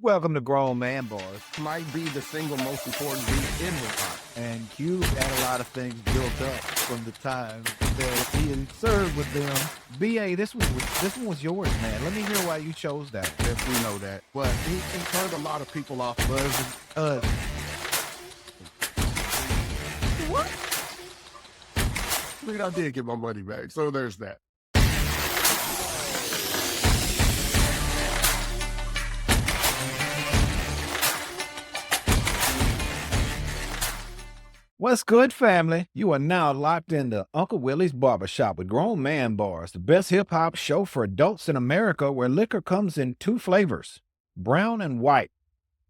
Welcome to Grown Man Bars. Might be the single most important beat in hip hop. And Q had a lot of things built up from the time that he served with them. BA, this one was yours, man. Let me hear why you chose that. If we know that. But he turned a lot of people off buzzing. What? I mean, I did get my money back, so there's that. What's good, family? You are now locked into Uncle Willie's Barbershop with Grown Man Bars, the best hip-hop show for adults in America where liquor comes in two flavors, brown and white.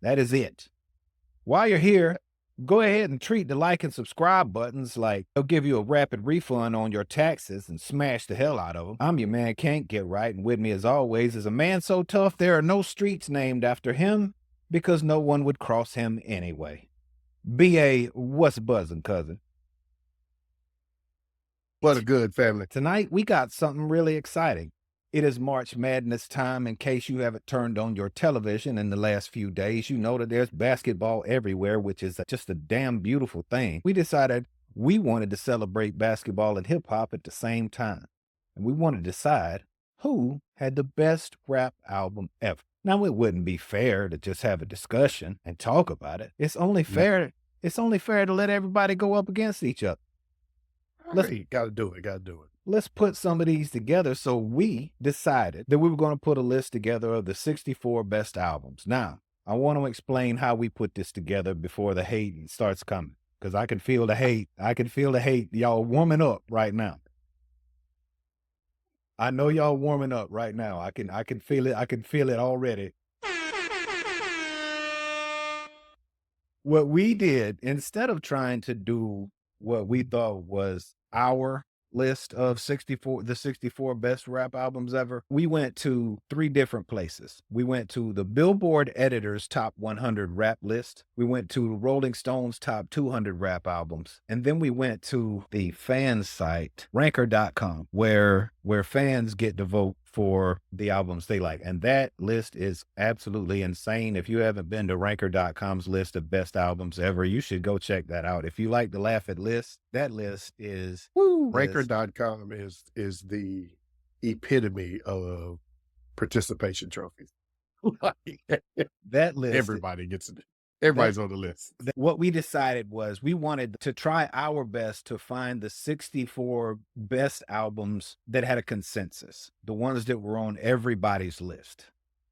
That is it. While you're here, go ahead and treat the like and subscribe buttons like they'll give you a rapid refund on your taxes and smash the hell out of them. I'm your man, Can't Get Right, and with me as always is a man so tough there are no streets named after him because no one would cross him anyway. BA, what's buzzing, cousin? What a good family. Tonight, we got something really exciting. It is March Madness time. In case you haven't turned on your television in the last few days, you know that there's basketball everywhere, which is just a damn beautiful thing. We decided we wanted to celebrate basketball and hip-hop at the same time. And we wanted to decide who had the best rap album ever. Now, it wouldn't be fair to just have a discussion and talk about it. It's only fair to let everybody go up against each other. Gotta do it. Let's put some of these together. So we decided that we were going to put a list together of the 64 best albums. Now, I want to explain how we put this together before the hate starts coming, because I can feel the hate. I can feel the hate. Y'all warming up right now. I know y'all warming up right now. I can feel it. I can feel it already. What we did, instead of trying to do what we thought was our list of the 64 best rap albums ever, we went to three different places. We went to the Billboard Editor's Top 100 Rap List. We went to Rolling Stone's Top 200 Rap Albums. And then we went to the fan site, Ranker.com, where fans get to vote for the albums they like. And that list is absolutely insane. If you haven't been to Ranker.com's list of best albums ever, you should go check that out. If you like to laugh at lists, that list is Ranker.com is the epitome of participation trophies. That list, everybody gets it. Everybody's on the list. What we decided was we wanted to try our best to find the 64 best albums that had a consensus, the ones that were on everybody's list,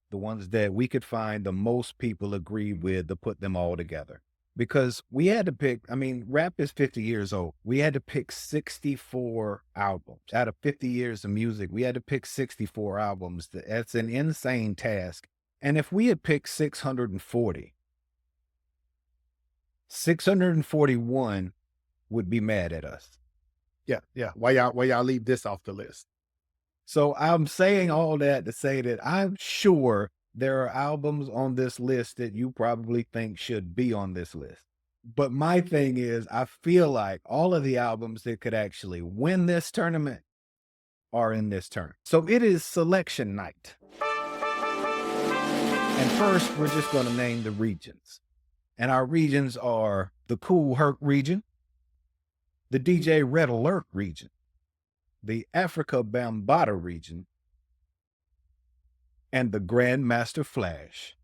the ones that we could find the most people agreed with to put them all together. Because we had to pick, rap is 50 years old. We had to pick 64 albums. Out of 50 years of music, we had to pick 64 albums. That's an insane task. And if we had picked 641 would be mad at us. Yeah. Why y'all leave this off the list? So I'm saying all that to say that I'm sure there are albums on this list that you probably think should be on this list. But my thing is, I feel like all of the albums that could actually win this tournament are in this tournament. So it is selection night. And first, we're just going to name the regions. And our regions are the Kool Herc region, the DJ Red Alert region, the Africa Bambaataa region, and the Grandmaster Flash.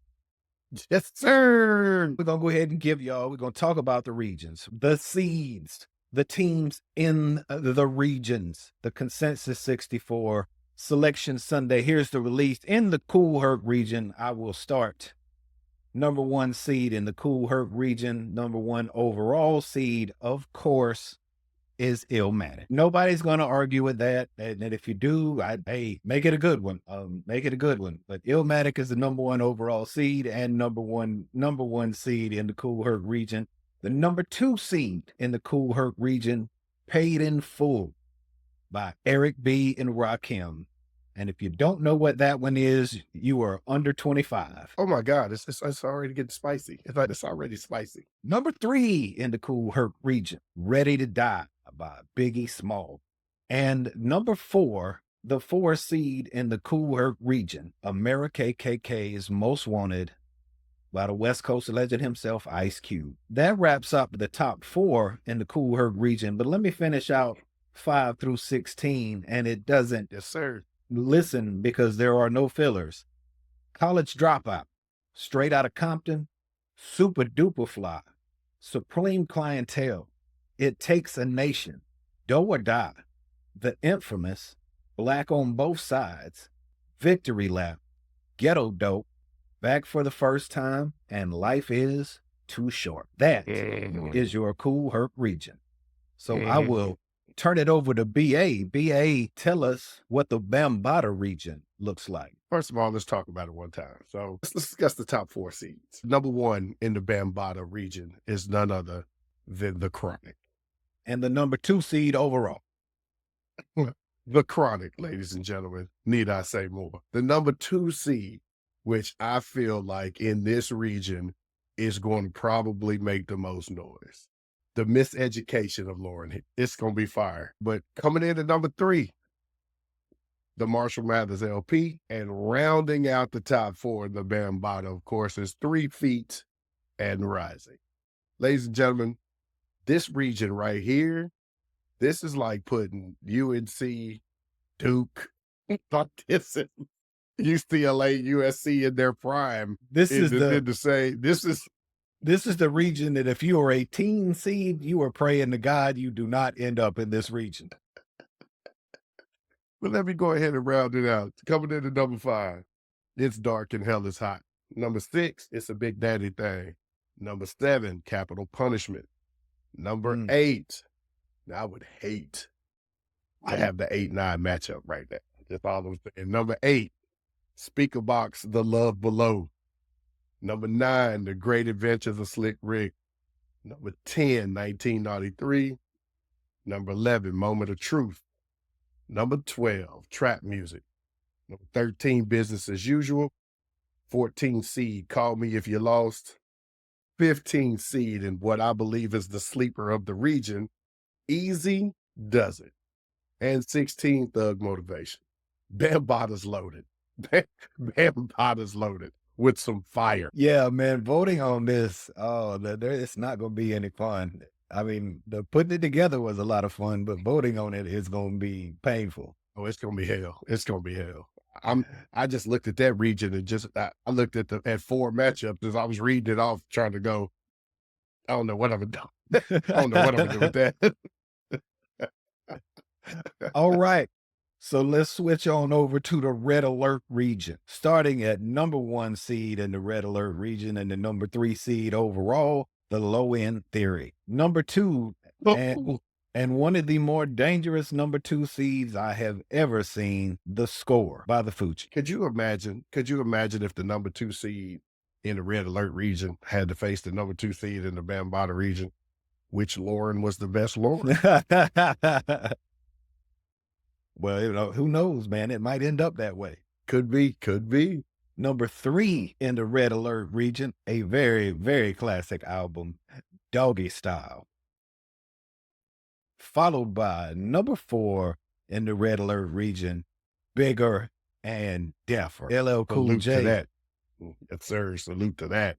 Yes, sir. We're going to go ahead and we're going to talk about the regions, the seeds, the teams in the regions, the consensus 64, Selection Sunday. Here's the release. In the Kool Herc region, I will start. Number 1 seed in the Kool Herc region, number 1 overall seed, of course, is Illmatic. Nobody's going to argue with that. And if you do, make it a good one. Make it a good one. But Illmatic is the number 1 overall seed and number one seed in the Kool Herc region. The number 2 seed in the Kool Herc region, Paid in Full by Eric B. and Rakim. And if you don't know what that one is, you are under 25. Oh my God, it's already getting spicy. It's already spicy. Number 3 in the Kool Herc region, Ready to Die by Biggie Small. And number 4, the 4 seed in the Kool Herc region, America KK's Most Wanted by the West Coast legend himself, Ice Cube. That wraps up the top 4 in the Kool Herc region, but let me finish out 5 through 16, and it doesn't Yes, sir. listen because there are no fillers. College Dropout, Straight Outta Compton, Super Duper Fly, Supreme Clientele, It Takes a Nation, Do or Die, the infamous Black on Both Sides, Victory Lap, Ghetto Dope, Back for the First Time, and Life is Too Short. That is your Kool Herc region. So I will turn it over to BA. BA, tell us what the Bambaataa region looks like. First of all, let's talk about it one time. So let's discuss the top 4 seeds. Number 1 in the Bambaataa region is none other than the Chronic. And the number 2 seed overall. The Chronic, ladies and gentlemen, need I say more? The number 2 seed, which I feel like in this region is going to probably make the most noise. The Miseducation of Lauryn Hill. It's going to be fire. But coming in at number 3, the Marshall Mathers LP, and rounding out the top 4 in the Bambaataa, of course, is 3 Feet and Rising. Ladies and gentlemen, this region right here, this is like putting UNC, Duke, UCLA, USC in their prime. This is the region that if you are a teen seed, you are praying to God you do not end up in this region. But let me go ahead and round it out. Coming in at number 5, It's Dark and Hell is Hot. Number 6, It's a Big Daddy Thing. Number 7, Capital Punishment. Number 8, now I would hate to have the 8-9 matchup right there. Just all those things. Number 8, Speaker Box, The Love Below. Number 9, The Great Adventures of Slick Rick. Number 10, 1993. Number 11, Moment of Truth. Number 12, Trap Music. Number 13, Business as Usual. 14 seed, Call Me If You Lost. 15 seed, and what I believe is the sleeper of the region, Easy Does It. And 16, Thug Motivation. Bambaataa's loaded. Bambaataa's loaded with some fire. Yeah, man, voting on this, it's not going to be any fun. I mean, the putting it together was a lot of fun, but voting on it is going to be painful. Oh, it's going to be hell. It's going to be hell. I just looked at that region and I looked at 4 matchups as I was reading it off, trying to go, I don't know what I'm going to do. I don't know what I'm going to do with that. All right. So let's switch on over to the Red Alert region, starting at number 1 seed in the Red Alert region and the number 3 seed overall, the Low End Theory. Number 2, and one of the more dangerous number 2 seeds I have ever seen, The Score by the Fugees. Could you imagine if the number 2 seed in the Red Alert region had to face the number 2 seed in the Bambaataa region? Which Lauren was the best Lauren? Well, who knows, man? It might end up that way. Could be. Number 3 in the Red Alert region, a very, very classic album, Doggy Style. Followed by number 4 in the Red Alert region, Bigger and Deffer. LL Cool J. To that. Yes, sir. Salute to that.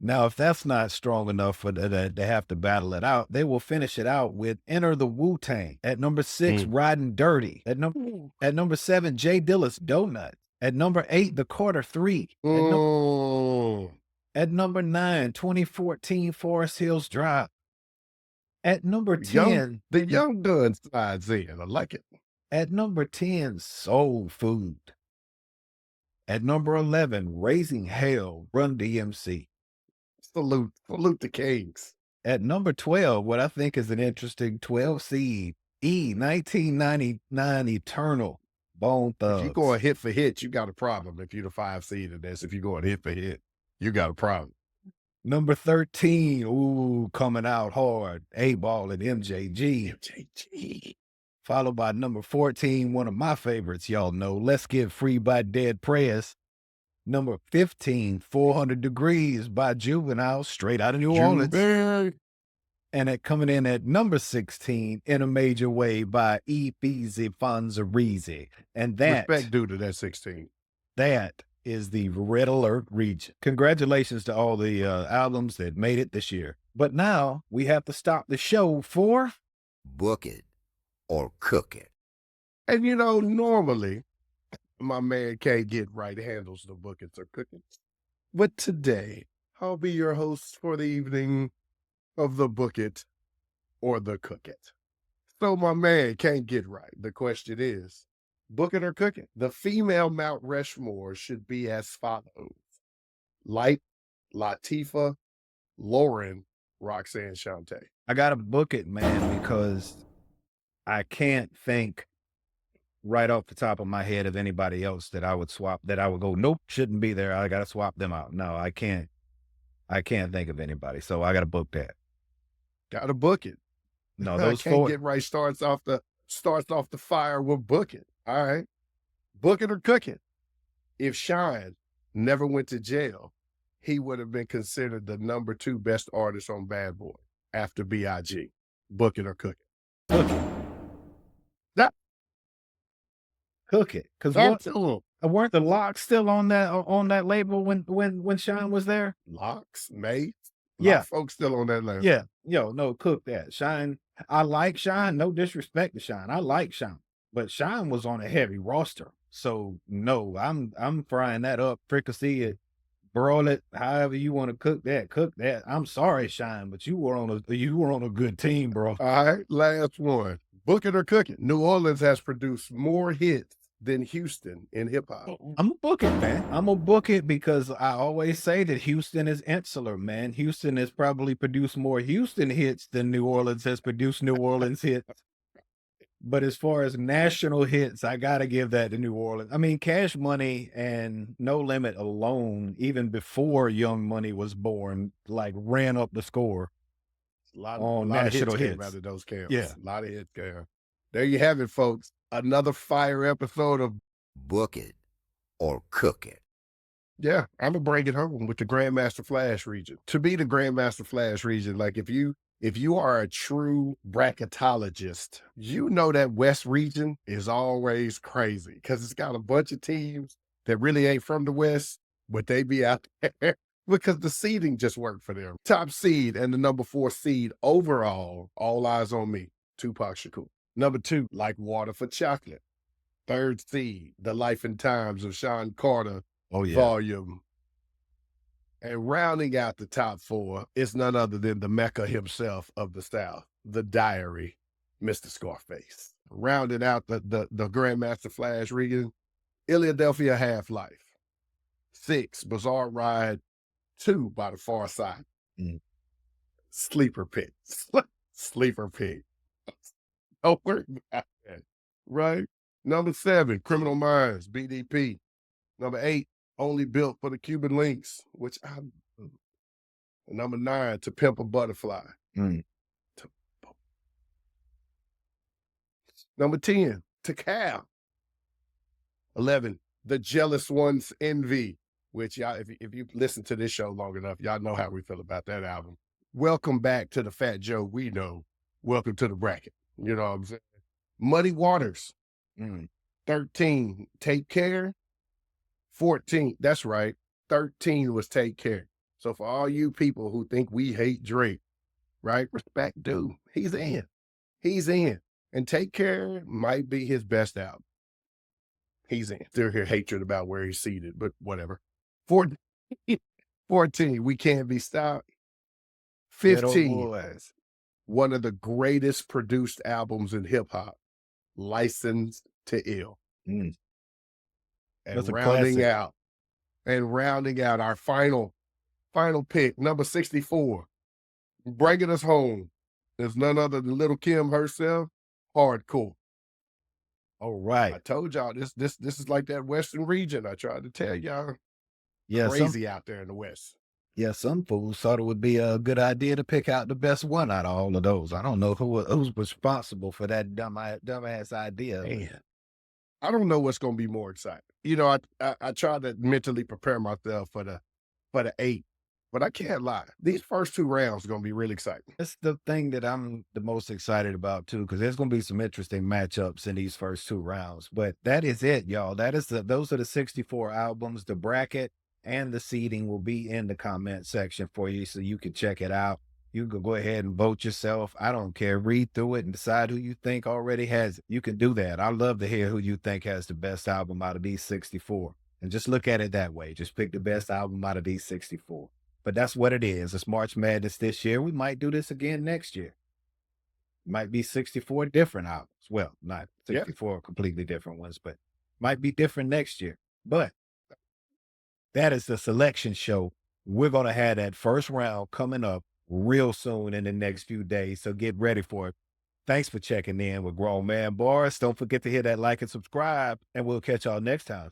Now, if that's not strong enough for to have to battle it out, they will finish it out with Enter the Wu-Tang. At number 6, Riding Dirty. At number 7, Jay Dilla's Donut. At number 8, The Quarter 3. At number 9, 2014 Forest Hills Drive. At number 10, the Young Gun slides in. I like it. At number 10, Soul Food. At number 11, Raising Hell, Run DMC. Salute the Kings. At number 12, what I think is an interesting 12 seed, 1999 Eternal, Bone Thugs. If you're going hit for hit, you got a problem. If you're the 5 seed in this, if you're going hit for hit, you got a problem. Number 13, coming out hard, A-Ball and MJG. Followed by number 14, one of my favorites, y'all know, Let's Get Free by Dead Prez. Number 15, 400 Degrees by Juvenile, straight out of New Orleans. And coming in at number 16, In a Major Way by E. Beezy Fonzarese. And that... Respect due to that 16. That is the Red Alert region. Congratulations to all the albums that made it this year. But now we have to stop the show for Book it or cook it. And normally my man can't get right handles the buckets or cooking. But today, I'll be your host for the evening of the book it or the cook it. So my man can't get right. The question is, book it or cook it? The female Mount Rushmore should be as follows: Light, Latifah, Lauren, Roxanne Shante. I gotta book it, man, because I can't think right off the top of my head of anybody else that I would swap, that I would go, nope, shouldn't be there. I gotta swap them out. No, I can't think of anybody. So I gotta book that. Gotta book it. No, I those can't four. get right starts off the fire with book it. All right. Book it or cook it. If Shine never went to jail, he would have been considered the number 2 best artist on Bad Boy after B.I.G. Book it or cook it. Cook it. That Cook it. Because weren't the Locks still on that label when Shine was there? Locks, Mates. Yeah. Folks still on that label. Yeah. Yo, no, cook that. Shine. I like Shine. No disrespect to Shine. I like Shine. But Shine was on a heavy roster. So no, I'm frying that up, fricassee it, broil it, however you want to cook that. Cook that. I'm sorry, Shine, but you were on a good team, bro. All right, last one. Book it or cook it. New Orleans has produced more hits than Houston in hip hop. I'm gonna book it, man. I'm gonna book it because I always say that Houston is insular, man. Houston has probably produced more Houston hits than New Orleans has produced New Orleans hits. But as far as national hits, I gotta give that to New Orleans. I mean, Cash Money and No Limit alone, even before Young Money was born, like ran up the score A lot on of national hits came hits. out of those camps. Yeah. A lot of hits came. There you have it, folks. Another fire episode of Book it or cook it. Yeah, I'm gonna bring it home with the Grandmaster Flash region. To be the Grandmaster Flash region, like if you are a true bracketologist, you know that West region is always crazy because it's got a bunch of teams that really ain't from the West, but they be out there because the seeding just worked for them. Top seed and the number 4 seed overall, all eyes on me, Tupac Shakur. Number 2, Like Water for Chocolate. 3rd seed, The Life and Times of Sean Carter, Oh yeah. Volume. And rounding out the top 4 is none other than the Mecca himself of the South, the Diary, Mr. Scarface. Rounding out the Grandmaster Flash region, Philadelphia Half-Life. 6, Bizarre Ride. 2, By the Far Side. Sleeper Pit. Sleeper Pit. Don't worry about that. Right? Number 7, Criminal Minds, BDP. Number 8, Only Built for the Cuban Links, which I love. Number 9, To Pimp a Butterfly. Number 10, To Cal. 11, The Jealous One's Envy, which y'all, if you listen to this show long enough, y'all know how we feel about that album. Welcome back to the Fat Joe we know. Welcome to the bracket. You know what I'm saying? Muddy Waters. 13, Take Care. 14, that's right. 13 was Take Care. So for all you people who think we hate Drake, right? Respect, dude. He's in. He's in. And Take Care might be his best album. He's in. Still hear hatred about where he's seated, but whatever. 14, We Can't Be Stopped. 15, one of the greatest produced albums in hip hop, Licensed to Ill. And That's a rounding classic. out our final pick, number 64, bringing us home is none other than Little Kim herself, Hardcore. All right. I told y'all this is like that Western region. I tried to tell y'all. Yeah, Crazy out there in the West. Yeah, some fools thought it would be a good idea to pick out the best one out of all of those. I don't know who's responsible for that dumbass idea. Man, I don't know what's going to be more exciting. You know, I try to mentally prepare myself for the 8 But I can't lie. These first 2 rounds are going to be really exciting. That's the thing that I'm the most excited about too, because there's going to be some interesting matchups in these first 2 rounds. But that is it, y'all. Those are the 64 albums. The bracket and the seeding will be in the comment section for you, so you can check it out. You can go ahead and vote yourself. I don't care. Read through it and decide who you think already has it. You can do that. I love to hear who you think has the best album out of these 64. And just look at it that way. Just pick the best album out of these 64. But that's what it is. It's March Madness this year. We might do this again next year. Might be 64 different albums. Well, not Yeah. 64 completely different ones, but might be different next year. But that is the selection show. We're going to have that first round coming up real soon in the next few days. So get ready for it. Thanks for checking in with Grown Man Bars. Don't forget to hit that like and subscribe, and we'll catch y'all next time.